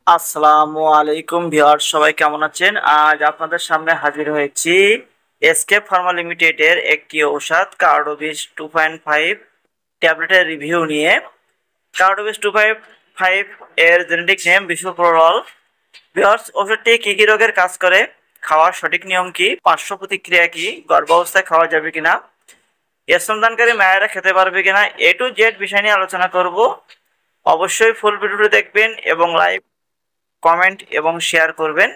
আসসালামু আলাইকুম ভিউয়ার্স, সবাই কেমন আছেন? আজ আপনাদের সামনে হাজির হয়েছি এসকে ফার্মা লিমিটেডের একটি ঔষধ কার্ডোভিস 2.5 ট্যাবলেটের রিভিউ নিয়ে। কার্ডোভিস 2.5 এর জেনেটিক নেম বিসোপ্রোল। ভিউয়ার্স, ওষুধটি কি কি রোগের কাজ করে, খাওয়ার সঠিক নিয়ম কি, পার্শ্ব প্রতিক্রিয়া কি, গর্ভাবস্থায় খাওয়া যাবে কিনা, স্তনদানকারী মায়েরা খেতে পারবে কিনা, এ টু জেড বিষয় নিয়ে আলোচনা করব। অবশ্যই ফুল ভিডিওটি দেখবেন এবং লাইভ কমেন্ট এবং শেয়ার করবেন।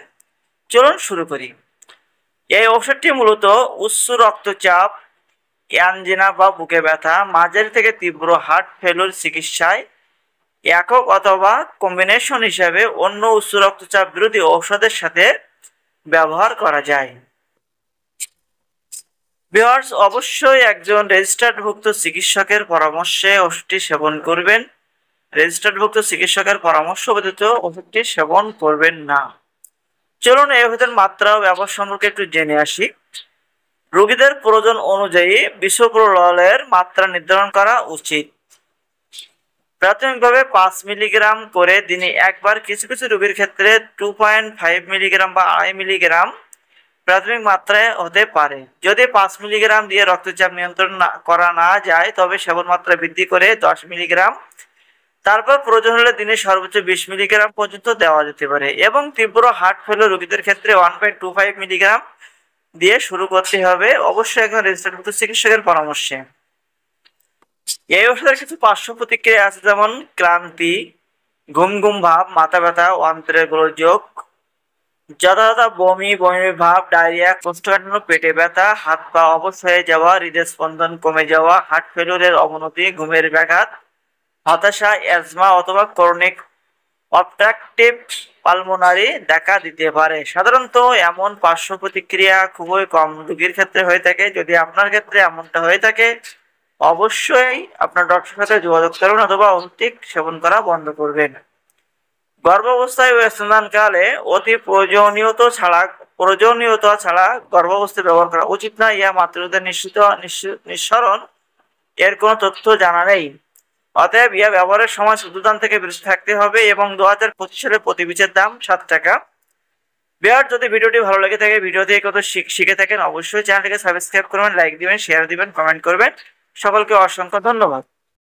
চলুন শুরু করি। এই ওষুধটি মূলত উচ্চ রক্তচাপ, অ্যানজিনা বা বুকে ব্যথা, মাঝারি থেকে তীব্র হার্ট ফেলুর চিকিৎসায় একক অথবা কম্বিনেশন হিসাবে অন্য উচ্চ রক্তচাপ বিরোধী ঔষধের সাথে ব্যবহার করা যায়। ভিউয়ার্স, অবশ্যই একজন রেজিস্টার্ডভুক্ত চিকিৎসকের পরামর্শে ওষুধটি সেবন করবেন। রেজিস্টার্ডভুক্ত চিকিৎসকের পরামর্শ ব্যতীত ওষুধটি সেবন করবেন না। চলুন এই ওষুধের মাত্রা ও ব্যবহার সম্পর্কে একটু জেনে আসি। রোগীদের প্রয়োজন অনুযায়ী বিসোপ্রোলের মাত্রা নির্ধারণ করা উচিত। প্রাথমিকভাবে 5 মিলিগ্রাম করে দিনে একবার, কিছু কিছু রোগীর ক্ষেত্রে 2.5 মিলিগ্রাম বা 2.5 মিলিগ্রাম প্রাথমিক মাত্রায় হতে পারে। যদি 5 মিলিগ্রাম দিয়ে রক্তচাপ নিয়ন্ত্রণ করা না যায়, তবে সেবন মাত্রা বৃদ্ধি করে 10 মিলিগ্রাম, তারপর প্রয়োজন হলে দিনে সর্বোচ্চ 20 মিলিগ্রাম পর্যন্ত দেওয়া যেতে পারে। এবং তীব্র হার্ট ফেলিওর রোগীদের ক্ষেত্রে 1.25 মিলিগ্রাম দিয়ে শুরু করতে হবে, অবশ্যই একজন রেজিস্টার্ডভুক্ত চিকিৎসকের পরামর্শে। এই ওষুধের কিছু পার্শ্ব প্রতিক্রিয়া আছে, যেমন ক্লান্তি, ঘুম ঘুম ভাব, মাথা ব্যথা, অন্ত্রের গোলযোগ, যথাযথ বমি বমি ভাব, ডায়রিয়া, কোষ্ঠকাঠিন্য, পেটে ব্যথা, হাত পা অবশ হয়ে যাওয়া, হৃদয় স্পন্দন কমে যাওয়া, হার্ট ফেলিওরের অবনতি, ঘুমের ব্যাঘাত, হতাশা, অ্যাজমা অথবা ক্রনিক অবস্ট্রাকটিভ পালমোনারি দেখা দিতে পারে। সাধারণত এমন পার্শ্ব প্রতিক্রিয়া খুবই কম রোগীর ক্ষেত্রে হয়ে থাকে। যদি আপনার ক্ষেত্রে এমনটা হয়ে থাকে, অবশ্যই আপনার ডক্টরের সাথে যোগাযোগ করুন অথবা ওষুধটি সেবন করা বন্ধ করবেন। গর্ভাবস্থায় ও স্তনদানকালে অতি প্রয়োজনীয়তা ছাড়া গর্ভাবস্থায় ব্যবহার করা উচিত না। ইহা মাতৃত্বের নিঃসরণ এর কোনো তথ্য জানা নেই। অতএব ইহা ব্যবহারের সময় দুধদান থেকে বিরত থাকতে হবে। এবং 2025 সালে প্রতি বীজের দাম 7 টাকা। ভিউয়ার, যদি ভিডিওটি ভালো লেগে থাকে, ভিডিও থেকে কত শিখে থাকেন, অবশ্যই চ্যানেলটিকে সাবস্ক্রাইব করবেন, লাইক দিবেন, শেয়ার দিবেন, কমেন্ট করবেন। সকলকে অসংখ্য ধন্যবাদ।